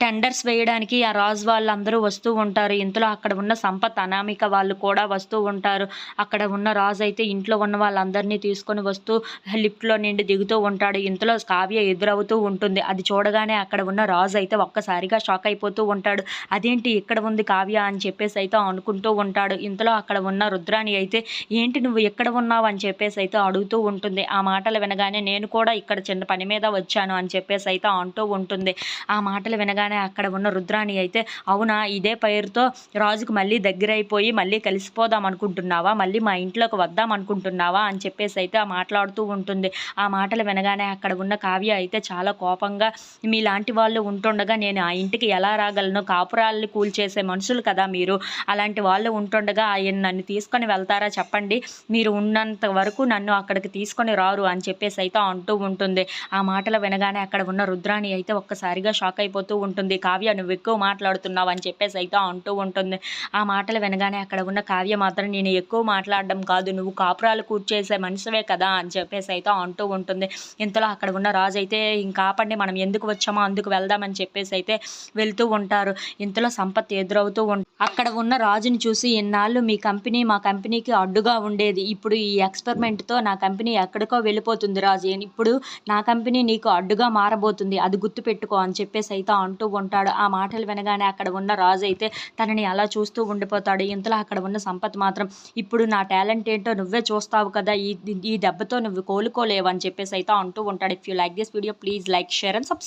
Tenders వేయడానికి ఆ రాజు వాళ్ళందరూ వస్తూ ఉంటారు. ఇంతలో అక్కడ ఉన్న సంపత్, అనామిక వాళ్ళు కూడా వస్తూ ఉంటారు. అక్కడ ఉన్న రాజు అయితే ఇంట్లో ఉన్న వాళ్ళందరినీ తీసుకొని వస్తూ లిఫ్ట్‌లో నుండి దిగుతూ ఉంటాడు. ఇంతలో కావ్య ఎదురవుతూ ఉంటుంది. అది చూడగానే అక్కడ ఉన్న రాజు అయితే ఒక్కసారిగా షాక్ అయిపోతూ ఉంటాడు. అదేంటి ఇక్కడ ఉంది కావ్య అని చెప్పేసి అయితే అనుకుంటూ ఉంటాడు. ఇంతలో అక్కడ ఉన్న రుద్రాణి అయితే ఏంటి నువ్వు ఎక్కడ ఉన్నావు అని చెప్పేసి అయితే అడుగుతూ ఉంటుంది. ఆ మాటలు వినగానే నేను కూడా ఇక్కడ చిన్న పని మీద వచ్చాను అని చెప్పేసి అయితే అంటూ ఉంటుంది. ఆ మాటలు వినగానే అక్కడ ఉన్న రుద్రాణి అయితే అవునా ఇదే పేరుతో రాజుకు మళ్ళీ దగ్గరైపోయి మళ్ళీ కలిసిపోదాం అనుకుంటున్నావా, మళ్ళీ మా ఇంట్లోకి వద్దాం అనుకుంటున్నావా అని చెప్పేసి అయితే మాట్లాడుతూ ఉంటుంది. ఆ మాటలు వినగానే అక్కడ ఉన్న కావ్య అయితే చాలా కోపంగా మీలాంటి వాళ్ళు ఉంటుండగా నేను ఆ ఇంటికి ఎలా రాగలను, కాపురాలను కూల్చేసే మనుషులు కదా మీరు, అలాంటి వాళ్ళు ఉంటుండగా ఆయన నన్ను తీసుకొని వెళ్తారా చెప్పండి, మీరు ఉన్నంత వరకు నన్ను అక్కడికి తీసుకొని రారు అని చెప్పేసి అయితే అంటూ ఉంటుంది. ఆ మాటలు వినగానే అక్కడ ఉన్న రుద్రాణి అయితే ఒక్కసారిగా షాక్ అయిపోతూ ఉంటుంది. కావ్య నువ్వు ఎక్కువ మాట్లాడుతున్నావు అని చెప్పేసి అయితే అంటూ ఉంటుంది. ఆ మాటలు వినగానే అక్కడ ఉన్న కావ్య మాత్రం నేను ఎక్కువ మాట్లాడడం కాదు, నువ్వు కాపురాలు కూర్చేసే మనిషివే కదా అని చెప్పేసి అయితే అంటూ ఉంటుంది. ఇంతలో అక్కడ ఉన్న రాజు అయితే ఇంకా ఆపండి, మనం ఎందుకు వచ్చామో అందుకు వెళ్దామని చెప్పేసి అయితే వెళ్తూ ఉంటారు. ఇంతలో సంపత్ ఎదురవుతూ అక్కడ ఉన్న రాజుని చూసి ఇన్నాళ్ళు మీ కంపెనీ మా కంపెనీకి అడ్డుగా ఉండేది, ఇప్పుడు ఈ ఎక్స్పెరిమెంట్తో నా కంపెనీ ఎక్కడికో వెళ్ళిపోతుంది రాజు, ఇప్పుడు నా కంపెనీ నీకు అడ్డుగా మారబోతుంది, అది గుర్తుపెట్టుకో అని చెప్పేసి అయితే అంటూ ఉంటాడు. ఆ మాటలు వినగానే అక్కడ ఉన్న రాజు అయితే తనని అలా చూస్తూ ఉండిపోతాడు. ఇంతలో అక్కడ ఉన్న సంపత్ మాత్రం ఇప్పుడు నా టాలెంట్ ఏంటో నువ్వే చూస్తావు కదా, ఈ ఈ దెబ్బతో నువ్వు కోలుకోలేవు అని చెప్పేసి అయితే అంటూ ఉంటాడు. If you like this video please like, share and subscribe.